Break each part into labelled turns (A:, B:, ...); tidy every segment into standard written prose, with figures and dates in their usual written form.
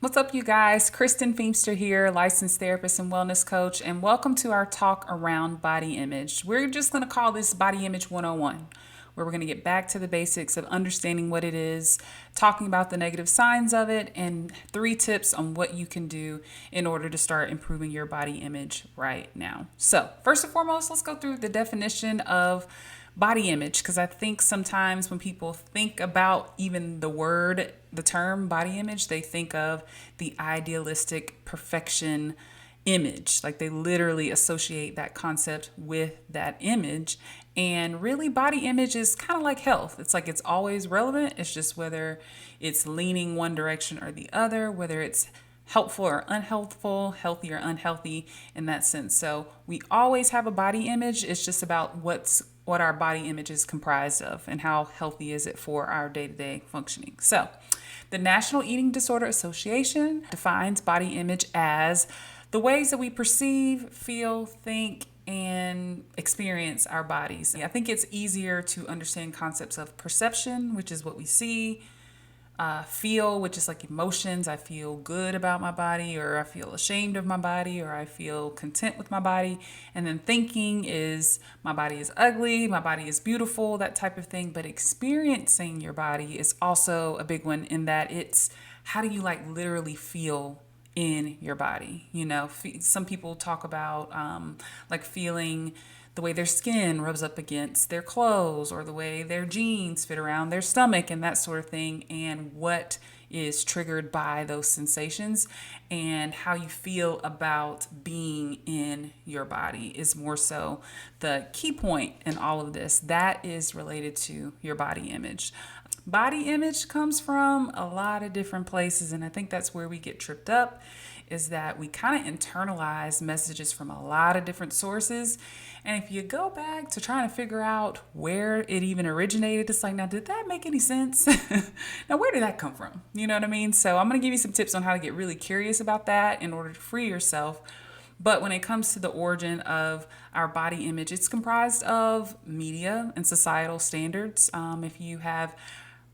A: What's up, you guys? Kristen Feemster here, licensed therapist and wellness coach, and welcome to our talk around body image. We're just going to call this Body Image 101, where we're going to get back to the basics of understanding what it is, talking about the negative signs of it, and 3 tips on what you can do in order to start improving your body image right now. So, first and foremost, let's go through the definition of body image, because I think sometimes when people think about even the term body image, they think of the idealistic perfection image. Like they literally associate that concept with that image. And really, body image is kind of like health. It's like it's always relevant. It's just whether it's leaning one direction or the other, whether it's helpful or unhelpful, healthy or unhealthy in that sense. So we always have a body image. It's just about what our body image is comprised of and how healthy is it for our day-to-day functioning. So the National Eating Disorder Association defines body image as the ways that we perceive, feel, think, and experience our bodies. I think it's easier to understand concepts of perception, which is what we see, feel, which is like emotions. I feel good about my body, or I feel ashamed of my body, or I feel content with my body. And then thinking is my body is ugly, my body is beautiful, that type of thing. But experiencing your body is also a big one in that it's how do you like literally feel in your body? Some people talk about like feeling the way their skin rubs up against their clothes or the way their jeans fit around their stomach and that sort of thing, and what is triggered by those sensations and how you feel about being in your body is more so the key point in all of this. That is related to your body image. Body image comes from a lot of different places, and I think that's where we get tripped up, is that we kind of internalize messages from a lot of different sources. And if you go back to trying to figure out where it even originated, it's like, now, did that make any sense? Now, where did that come from? You know what I mean? So I'm going to give you some tips on how to get really curious about that in order to free yourself. But when it comes to the origin of our body image, it's comprised of media and societal standards. If you have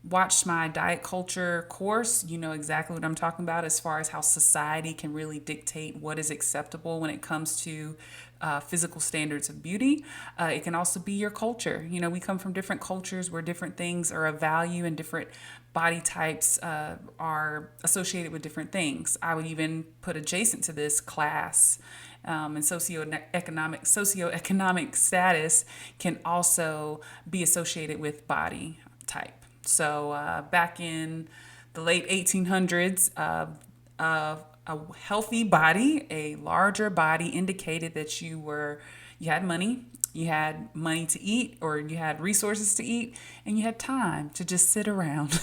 A: watched my diet culture course, you know exactly what I'm talking about as far as how society can really dictate what is acceptable when it comes to physical standards of beauty. It can also be your culture. We come from different cultures where different things are of value and different body types are associated with different things. I would even put adjacent to this class and socioeconomic status can also be associated with body type. So back in the late 1800s, a healthy body, a larger body, indicated that you had money, to eat, or you had resources to eat, and you had time to just sit around.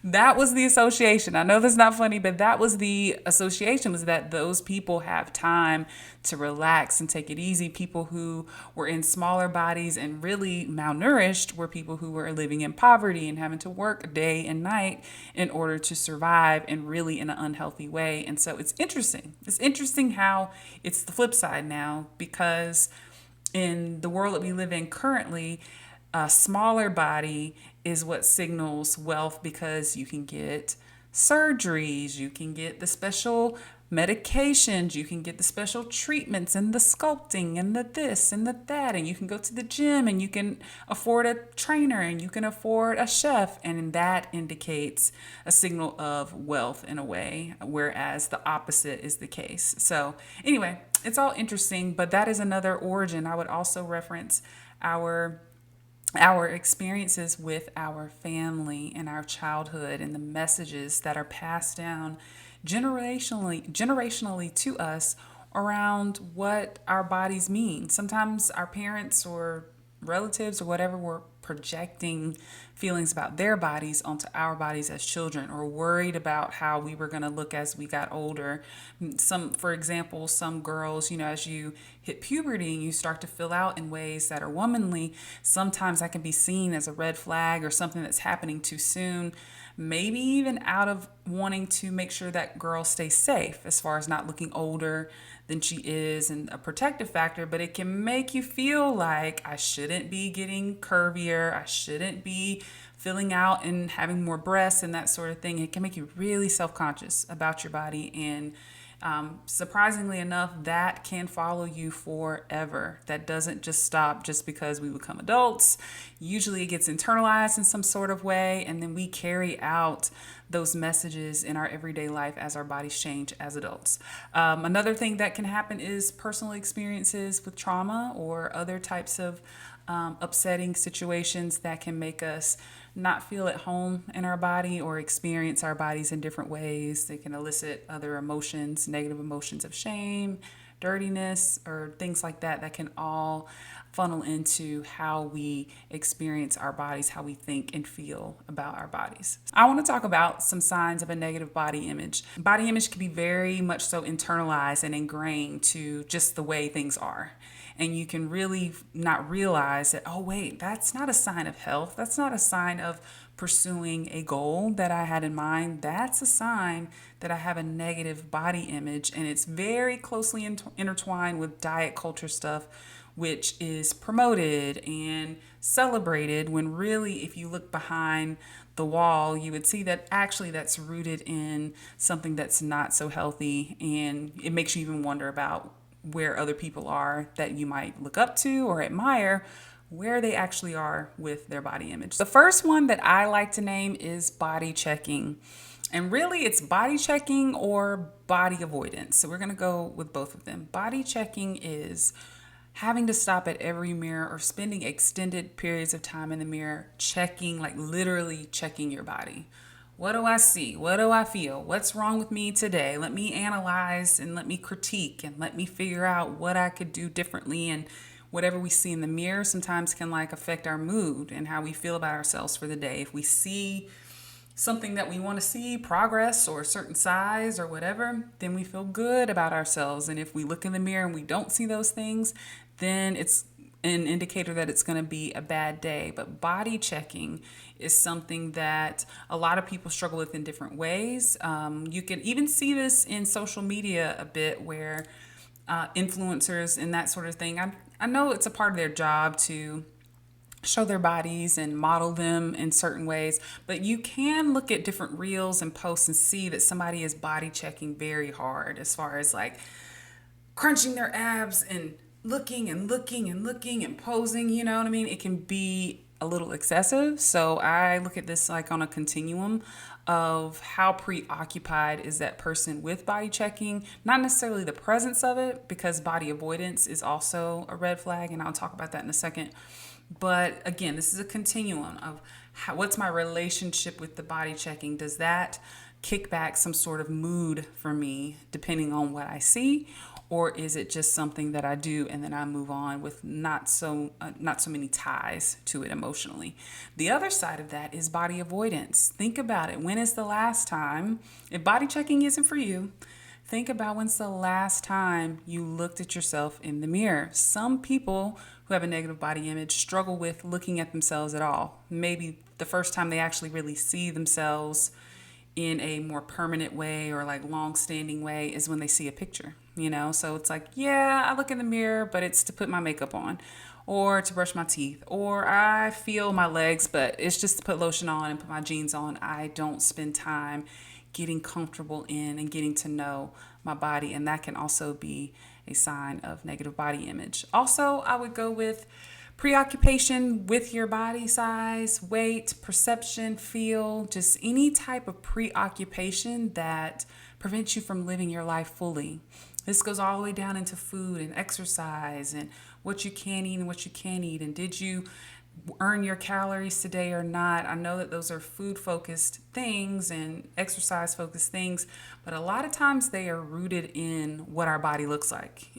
A: That was the association. I know that's not funny, but that was the association, was that those people have time to relax and take it easy. People who were in smaller bodies and really malnourished were people who were living in poverty and having to work day and night in order to survive, and really in an unhealthy way. And so it's interesting. It's interesting how it's the flip side now, because in the world that we live in currently, a smaller body is what signals wealth, because you can get surgeries, you can get the special medications, you can get the special treatments and the sculpting and the this and the that, and you can go to the gym and you can afford a trainer and you can afford a chef, and that indicates a signal of wealth in a way, whereas the opposite is the case. So anyway, it's all interesting, but that is another origin. I would also reference our experiences with our family and our childhood, and the messages that are passed down generationally to us around what our bodies mean. Sometimes our parents or relatives or whatever were projecting feelings about their bodies onto our bodies as children, or worried about how we were going to look as we got older. For example, some girls, as you hit puberty and you start to fill out in ways that are womanly, sometimes that can be seen as a red flag or something that's happening too soon. Maybe even out of wanting to make sure that girl stays safe as far as not looking older than she is, and a protective factor. But it can make you feel like, I shouldn't be getting curvier, I shouldn't be filling out and having more breasts and that sort of thing, it can make you really self-conscious about your body. And surprisingly enough, that can follow you forever. That doesn't just stop just because we become adults. Usually it gets internalized in some sort of way, and then we carry out those messages in our everyday life as our bodies change as adults. Another thing that can happen is personal experiences with trauma or other types of upsetting situations that can make us not feel at home in our body or experience our bodies in different ways. They can elicit other emotions, negative emotions of shame, dirtiness, or things like that, that can all funnel into how we experience our bodies, how we think and feel about our bodies. I want to talk about some signs of a negative body image. Body image can be very much so internalized and ingrained to just the way things are. And you can really not realize that, oh, wait, that's not a sign of health. That's not a sign of pursuing a goal that I had in mind. That's a sign that I have a negative body image. And it's very closely intertwined with diet culture stuff, which is promoted and celebrated, when really, if you look behind the wall, you would see that actually that's rooted in something that's not so healthy. And it makes you even wonder about where other people are that you might look up to or admire, where they actually are with their body image. The first one that I like to name is body checking. And really it's body checking or body avoidance. So we're going to go with both of them. Body checking is having to stop at every mirror or spending extended periods of time in the mirror checking, like literally checking your body. What do I see? What do I feel? What's wrong with me today? Let me analyze and let me critique and let me figure out what I could do differently. And whatever we see in the mirror sometimes can like affect our mood and how we feel about ourselves for the day. If we see something that we want to see, progress or a certain size or whatever, then we feel good about ourselves. And if we look in the mirror and we don't see those things, then it's an indicator that it's going to be a bad day. But body checking is something that a lot of people struggle with in different ways. You can even see this in social media a bit, where influencers and that sort of thing, I know it's a part of their job to show their bodies and model them in certain ways, but you can look at different reels and posts and see that somebody is body checking very hard, as far as like crunching their abs and looking and looking and looking and posing, you know what I mean? It can be a little excessive. So I look at this like on a continuum of how preoccupied is that person with body checking, not necessarily the presence of it, because body avoidance is also a red flag, and I'll talk about that in a second. But again, this is a continuum of what's my relationship with the body checking? Does that kick back some sort of mood for me depending on what I see? Or is it just something that I do and then I move on with not so many ties to it emotionally? The other side of that is body avoidance. Think about it. When is the last time, if body checking isn't for you, think about when's the last time you looked at yourself in the mirror. Some people who have a negative body image struggle with looking at themselves at all. Maybe the first time they actually really see themselves in a more permanent way or like long-standing way is when they see a picture, you know? So it's like, yeah, I look in the mirror, but it's to put my makeup on or to brush my teeth, or I feel my legs, but it's just to put lotion on and put my jeans on. I don't spend time getting comfortable in and getting to know my body, and that can also be a sign of negative body image. Also, I would go with preoccupation with your body size, weight, perception, feel, just any type of preoccupation that prevents you from living your life fully. This goes all the way down into food and exercise and what you can eat and what you can't eat. And did you earn your calories today or not? I know that those are food-focused things and exercise-focused things, but a lot of times they are rooted in what our body looks like.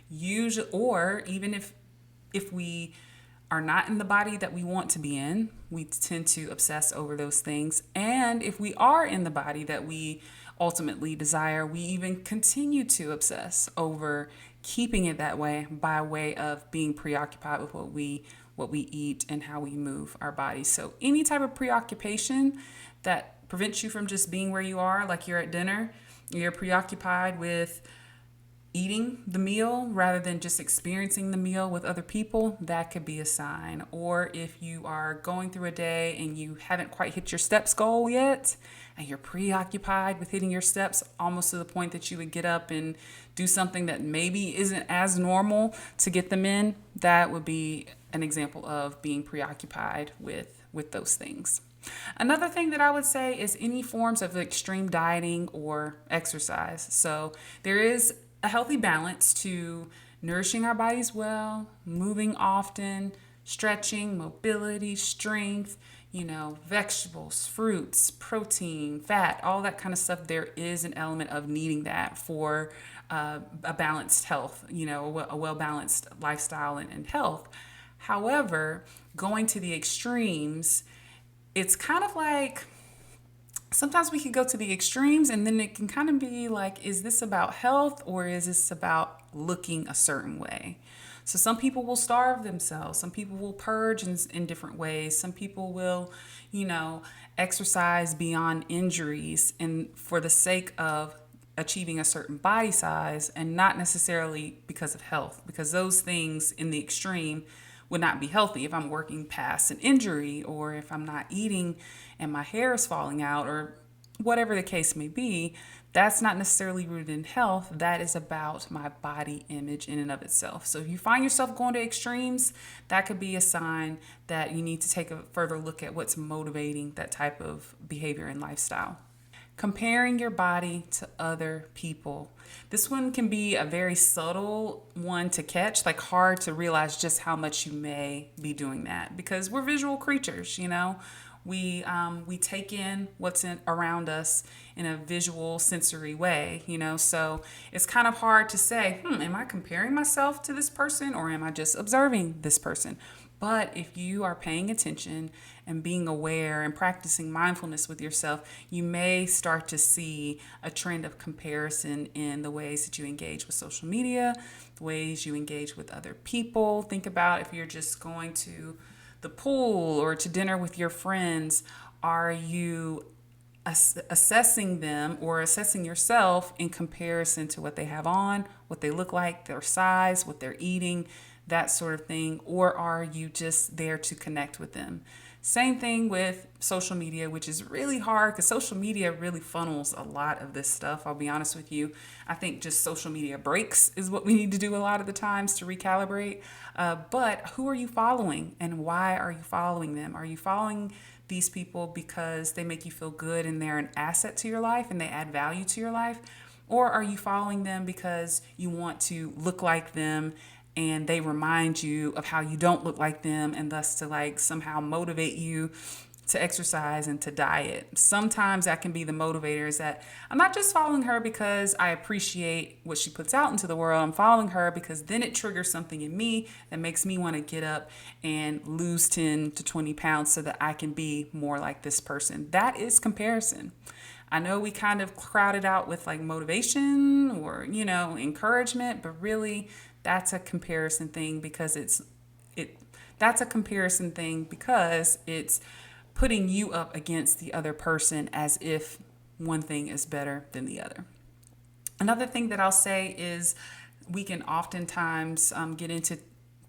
A: Usually, or even if we are not in the body that we want to be in, we tend to obsess over those things. And if we are in the body that we ultimately desire, we even continue to obsess over keeping it that way by way of being preoccupied with what we eat and how we move our bodies. So any type of preoccupation that prevents you from just being where you are, like you're at dinner, you're preoccupied with eating the meal rather than just experiencing the meal with other people, that could be a sign. Or if you are going through a day and you haven't quite hit your steps goal yet, and you're preoccupied with hitting your steps almost to the point that you would get up and do something that maybe isn't as normal to get them in, that would be an example of being preoccupied with those things. Another thing that I would say is any forms of extreme dieting or exercise. So there is a healthy balance to nourishing our bodies well, moving often, stretching, mobility, strength, vegetables, fruits, protein, fat, all that kind of stuff. There is an element of needing that for a balanced health, a well balanced lifestyle and health. However, going to the extremes, it's kind of like sometimes we can go to the extremes and then it can kind of be like, is this about health or is this about looking a certain way? So some people will starve themselves. Some people will purge in different ways. Some people will, exercise beyond injuries and for the sake of achieving a certain body size and not necessarily because of health, because those things in the extreme would not be healthy if I'm working past an injury or if I'm not eating and my hair is falling out or whatever the case may be. That's not necessarily rooted in health. That is about my body image in and of itself. So if you find yourself going to extremes, that could be a sign that you need to take a further look at what's motivating that type of behavior and lifestyle. Comparing your body to other people. This one can be a very subtle one to catch, like hard to realize just how much you may be doing that because we're visual creatures, We take in what's around us in a visual, sensory way, So it's kind of hard to say, am I comparing myself to this person or am I just observing this person? But if you are paying attention and being aware and practicing mindfulness with yourself, you may start to see a trend of comparison in the ways that you engage with social media, the ways you engage with other people. Think about if you're just going to the pool or to dinner with your friends, are you assessing them or assessing yourself in comparison to what they have on, what they look like, their size, what they're eating, that sort of thing, or are you just there to connect with them? Same thing with social media, which is really hard because social media really funnels a lot of this stuff. I'll be honest with you. I think just social media breaks is what we need to do a lot of the times to recalibrate. But who are you following and why are you following them? Are you following these people because they make you feel good and they're an asset to your life and they add value to your life? Or are you following them because you want to look like them and they remind you of how you don't look like them and thus to somehow motivate you to exercise and to diet? Sometimes that can be the motivator, is that I'm not just following her because I appreciate what she puts out into the world. I'm following her because then it triggers something in me that makes me want to get up and lose 10 to 20 pounds so that I can be more like this person. That is comparison. I know we kind of crowd it out with motivation or, encouragement, but really that's a comparison thing because it's putting you up against the other person as if one thing is better than the other. Another thing that I'll say is we can oftentimes get into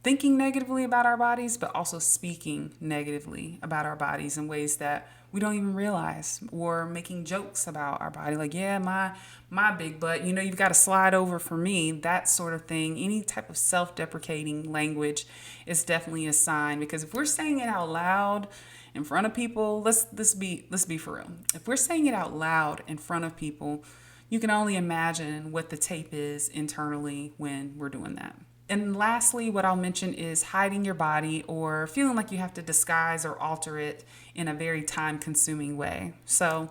A: thinking negatively about our bodies, but also speaking negatively about our bodies in ways that we don't even realize, or making jokes about our body. My big butt, you've got to slide over for me, that sort of thing. Any type of self-deprecating language is definitely a sign, because if we're saying it out loud in front of people, let's be for real. If we're saying it out loud in front of people, you can only imagine what the tape is internally when we're doing that. And lastly, what I'll mention is hiding your body or feeling like you have to disguise or alter it in a very time-consuming way. So,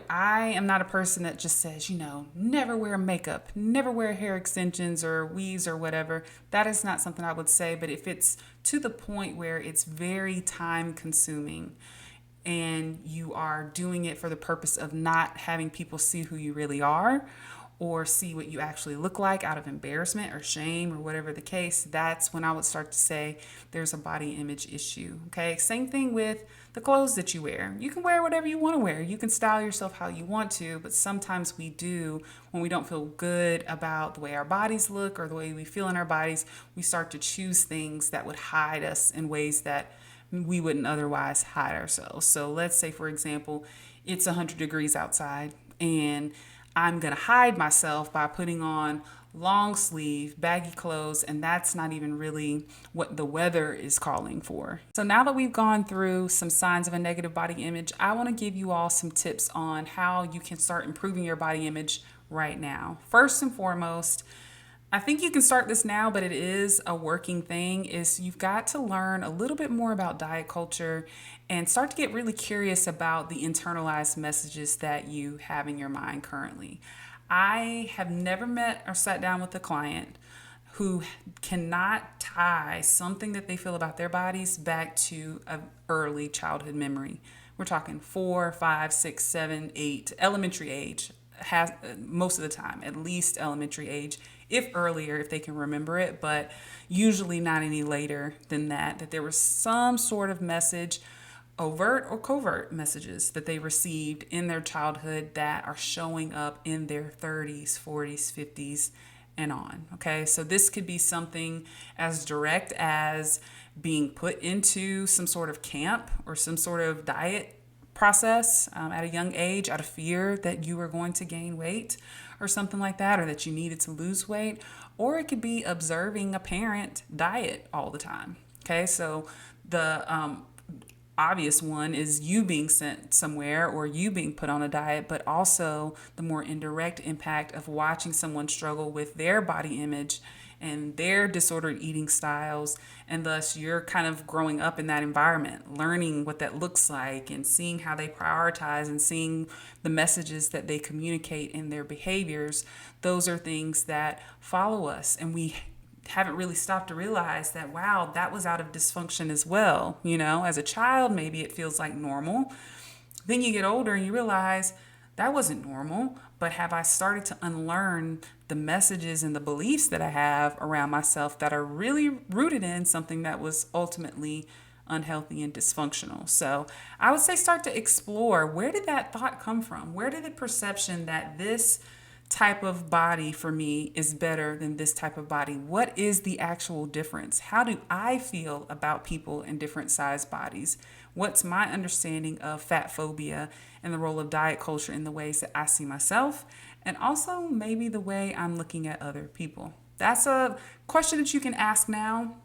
A: I am not a person that just says, never wear makeup, never wear hair extensions or weaves or whatever. That is not something I would say. But if it's to the point where it's very time-consuming and you are doing it for the purpose of not having people see who you really are, or see what you actually look like out of embarrassment or shame or whatever the case, that's when I would start to say there's a body image issue. Okay, same thing with the clothes that you wear. You can wear whatever you want to wear. You can style yourself how you want to, but sometimes we do, when we don't feel good about the way our bodies look or the way we feel in our bodies, we start to choose things that would hide us in ways that we wouldn't otherwise hide ourselves. So let's say, for example, it's 100 degrees outside and I'm going to hide myself by putting on long sleeve, baggy clothes, and that's not even really what the weather is calling for. So now that we've gone through some signs of a negative body image, I want to give you all some tips on how you can start improving your body image right now. First and foremost, I think you can start this now, but it is a working thing, is you've got to learn a little bit more about diet culture and start to get really curious about the internalized messages that you have in your mind currently. I have never met or sat down with a client who cannot tie something that they feel about their bodies back to an early childhood memory. We're talking 4, 5, 6, 7, 8, elementary age, has most of the time, at least elementary age, if earlier, if they can remember it, but usually not any later than that, that there was some sort of message, overt or covert messages that they received in their childhood that are showing up in their 30s, 40s, 50s, and on. Okay, so this could be something as direct as being put into some sort of camp or some sort of diet process at a young age out of fear that you were going to gain weight or something like that, or that you needed to lose weight, or it could be observing a parent diet all the time. Okay, so the obvious one is you being sent somewhere or you being put on a diet, but also the more indirect impact of watching someone struggle with their body image and their disordered eating styles, and thus you're kind of growing up in that environment, learning what that looks like and seeing how they prioritize and seeing the messages that they communicate in their behaviors. Those are things that follow us, and we haven't really stopped to realize that, wow, that was out of dysfunction as well. You know, as a child, maybe it feels like normal. Then you get older and you realize that wasn't normal, but have I started to unlearn the messages and the beliefs that I have around myself that are really rooted in something that was ultimately unhealthy and dysfunctional? So I would say start to explore, where did that thought come from? Where did the perception that this type of body for me is better than this type of body? What is the actual difference? How do I feel about people in different size bodies? What's my understanding of fat phobia and the role of diet culture in the ways that I see myself, and also maybe the way I'm looking at other people? That's a question that you can ask now,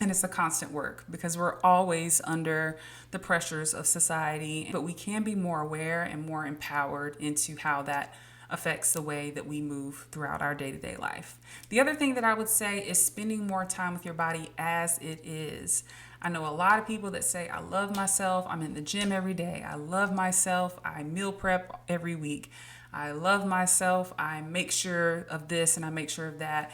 A: and it's a constant work because we're always under the pressures of society, but we can be more aware and more empowered into how that affects the way that we move throughout our day-to-day life. The other thing that I would say is spending more time with your body as it is. I know a lot of people that say, I love myself, I'm in the gym every day, I love myself, I meal prep every week, I love myself, I make sure of this and I make sure of that.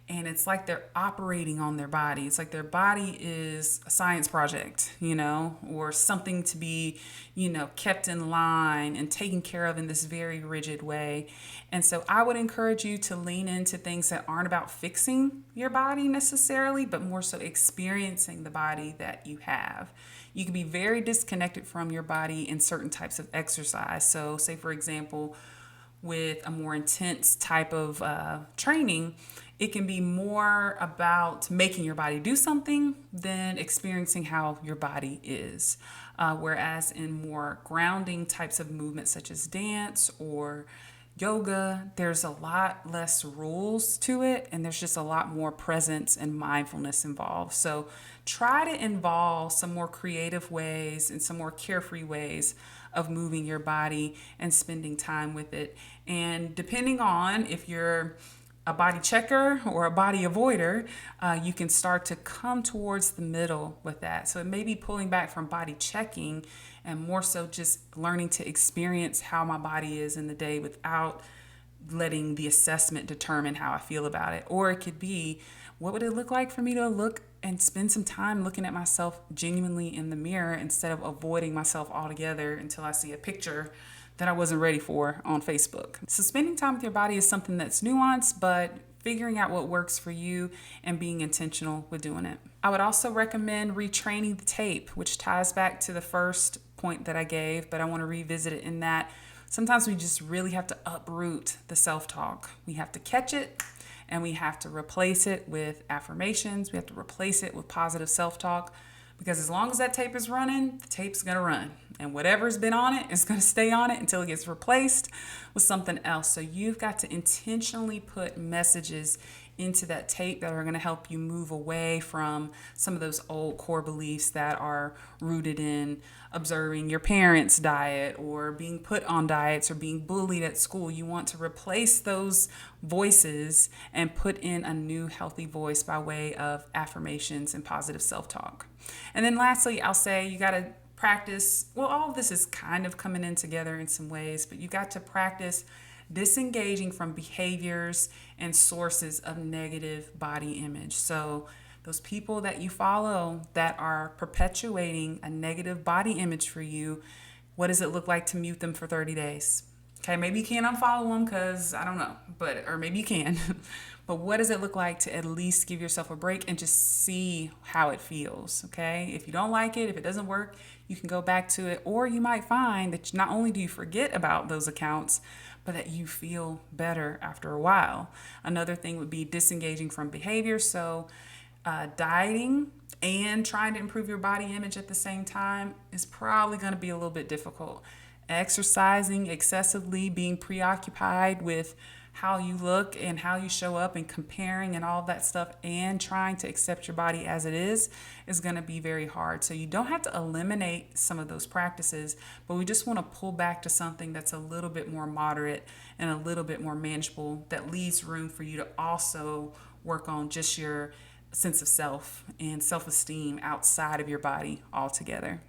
A: And it's like they're operating on their body. It's like their body is a science project, you know, or something to be, you know, kept in line and taken care of in this very rigid way. And so I would encourage you to lean into things that aren't about fixing your body necessarily, but more so experiencing the body that you have. You can be very disconnected from your body in certain types of exercise. So say, for example, with a more intense type of training, it can be more about making your body do something than experiencing how your body is. Whereas in more grounding types of movements such as dance or yoga, there's a lot less rules to it, and there's just a lot more presence and mindfulness involved. So try to involve some more creative ways and some more carefree ways of moving your body and spending time with it. And depending on if you're a body checker or a body avoider, you can start to come towards the middle with that. So it may be pulling back from body checking and more so just learning to experience how my body is in the day without letting the assessment determine how I feel about it. Or it could be, what would it look like for me to look and spend some time looking at myself genuinely in the mirror instead of avoiding myself altogether until I see a picture that I wasn't ready for on Facebook. So spending time with your body is something that's nuanced, but figuring out what works for you and being intentional with doing it. I would also recommend retraining the tape, which ties back to the first point that I gave, but I want to revisit it in that sometimes we just really have to uproot the self-talk. We have to catch it and we have to replace it with affirmations. We have to replace it with positive self-talk, because as long as that tape is running, the tape's going to run. And whatever's been on it is going to stay on it until it gets replaced with something else. So you've got to intentionally put messages into that tape that are going to help you move away from some of those old core beliefs that are rooted in observing your parents' diet or being put on diets or being bullied at school. You want to replace those voices and put in a new healthy voice by way of affirmations and positive self-talk. And then lastly, I'll say you got to practice, well, all of this is kind of coming in together in some ways, but you got to practice disengaging from behaviors and sources of negative body image. So those people that you follow that are perpetuating a negative body image for you, what does it look like to mute them for 30 days? Okay, maybe you can't unfollow them because I don't know, or maybe you can. But what does it look like to at least give yourself a break and just see how it feels? Okay, if you don't like it, if it doesn't work, you can go back to it, or you might find that not only do you forget about those accounts, but that you feel better after a while. Another thing would be disengaging from behavior. So dieting and trying to improve your body image at the same time is probably going to be a little bit difficult. Exercising excessively, being preoccupied with how you look and how you show up and comparing and all that stuff, and trying to accept your body as it is going to be very hard. So you don't have to eliminate some of those practices, but we just want to pull back to something that's a little bit more moderate and a little bit more manageable, that leaves room for you to also work on just your sense of self and self-esteem outside of your body altogether.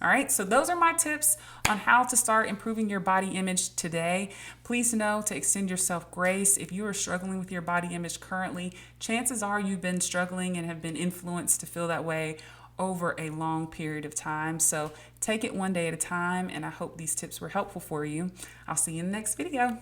A: All right, so those are my tips on how to start improving your body image today. Please know to extend yourself grace. If you are struggling with your body image currently, chances are you've been struggling and have been influenced to feel that way over a long period of time. So take it one day at a time, and I hope these tips were helpful for you. I'll see you in the next video.